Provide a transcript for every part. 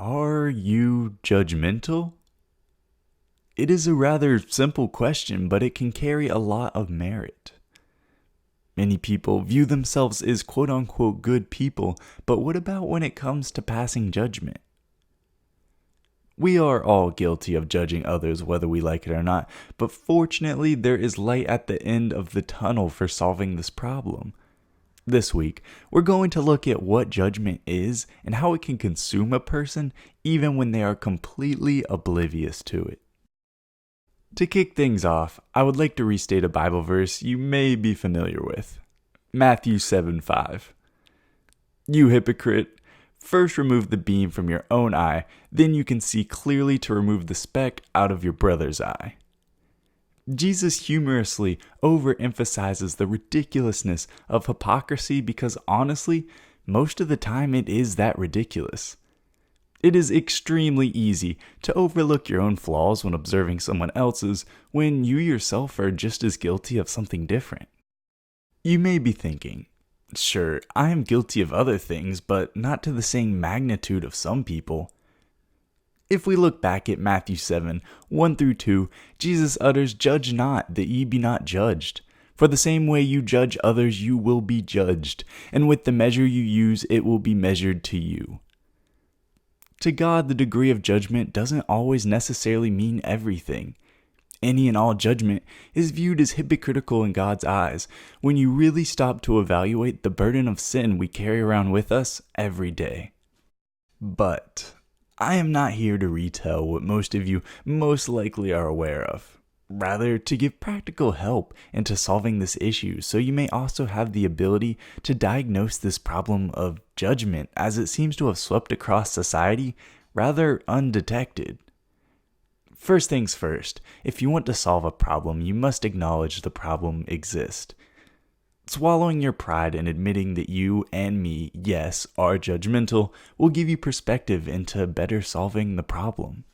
Are you judgmental? It is a rather simple question, but it can carry a lot of merit. Many people view themselves as quote unquote good people, but what about when it comes to passing judgment? We are all guilty of judging others whether we like it or not, but fortunately there is light at the end of the tunnel for solving this problem. This week, we're going to look at what judgment is and how it can consume a person even when they are completely oblivious to it. To kick things off, I would like to restate a Bible verse you may be familiar with. Matthew 7:5. You hypocrite, first remove the beam from your own eye, then you can see clearly to remove the speck out of your brother's eye. Jesus humorously overemphasizes the ridiculousness of hypocrisy because honestly, most of the time it is that ridiculous. It is extremely easy to overlook your own flaws when observing someone else's when you yourself are just as guilty of something different. You may be thinking, sure, I am guilty of other things, but not to the same magnitude of some people. If we look back at Matthew 7:1-2, Jesus utters, "Judge not, that ye be not judged. For the same way you judge others, you will be judged, and with the measure you use, it will be measured to you." To God, the degree of judgment doesn't always necessarily mean everything. Any and all judgment is viewed as hypocritical in God's eyes when you really stop to evaluate the burden of sin we carry around with us every day. But I am not here to retell what most of you most likely are aware of. Rather, to give practical help into solving this issue so you may also have the ability to diagnose this problem of judgment as it seems to have swept across society rather undetected. First things first, if you want to solve a problem, you must acknowledge the problem exists. Swallowing your pride and admitting that you and me, yes, are judgmental will give you perspective into better solving the problem.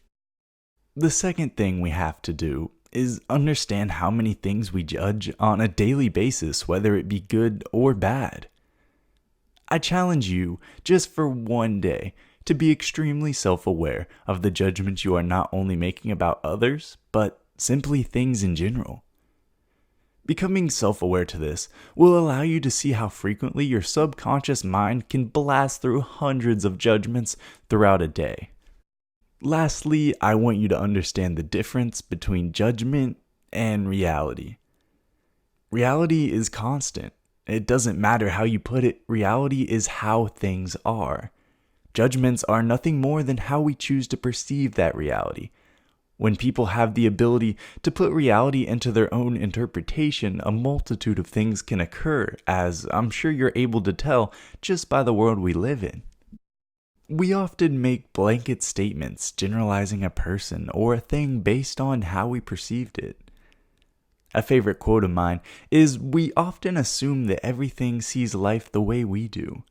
The second thing we have to do is understand how many things we judge on a daily basis, whether it be good or bad. I challenge you, just for one day, to be extremely self-aware of the judgments you are not only making about others, but simply things in general. Becoming self-aware to this will allow you to see how frequently your subconscious mind can blast through hundreds of judgments throughout a day. Lastly, I want you to understand the difference between judgment and reality. Reality is constant. It doesn't matter how you put it, reality is how things are. Judgments are nothing more than how we choose to perceive that reality. When people have the ability to put reality into their own interpretation, a multitude of things can occur, as I'm sure you're able to tell just by the world we live in. We often make blanket statements generalizing a person or a thing based on how we perceived it. A favorite quote of mine is, "We often assume that everything sees life the way we do.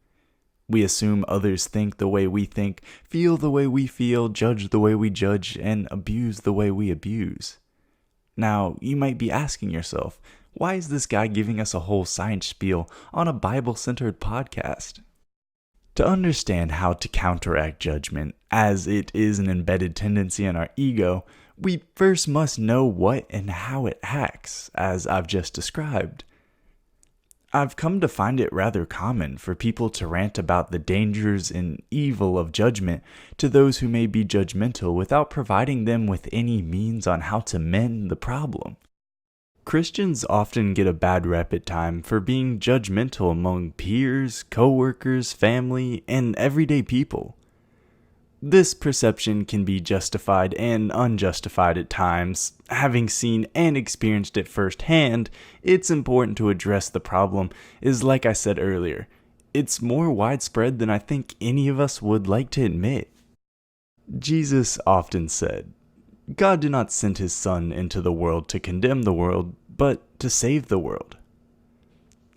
We assume others think the way we think, feel the way we feel, judge the way we judge, and abuse the way we abuse." Now, you might be asking yourself, why is this guy giving us a whole science spiel on a Bible-centered podcast? To understand how to counteract judgment, as it is an embedded tendency in our ego, we first must know what and how it acts, as I've just described. I've come to find it rather common for people to rant about the dangers and evil of judgment to those who may be judgmental without providing them with any means on how to mend the problem. Christians often get a bad rep at times for being judgmental among peers, co-workers, family, and everyday people. This perception can be justified and unjustified at times. Having seen and experienced it firsthand, it's important to address the problem is, like I said earlier, it's more widespread than I think any of us would like to admit. Jesus often said, "God did not send his Son into the world to condemn the world, but to save the world."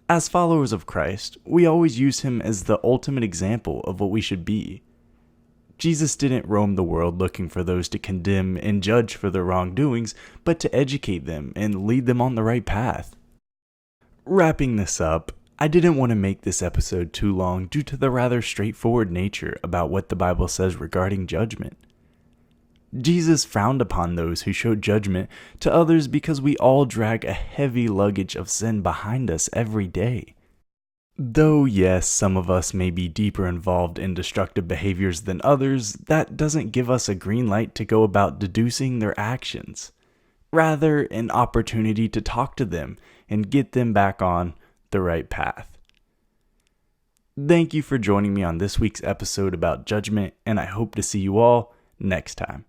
As followers of Christ, we always use him as the ultimate example of what we should be. Jesus didn't roam the world looking for those to condemn and judge for their wrongdoings, but to educate them and lead them on the right path. Wrapping this up, I didn't want to make this episode too long due to the rather straightforward nature about what the Bible says regarding judgment. Jesus frowned upon those who showed judgment to others because we all drag a heavy luggage of sin behind us every day. Though yes, some of us may be deeper involved in destructive behaviors than others, that doesn't give us a green light to go about deducing their actions. Rather, an opportunity to talk to them and get them back on the right path. Thank you for joining me on this week's episode about judgment, and I hope to see you all next time.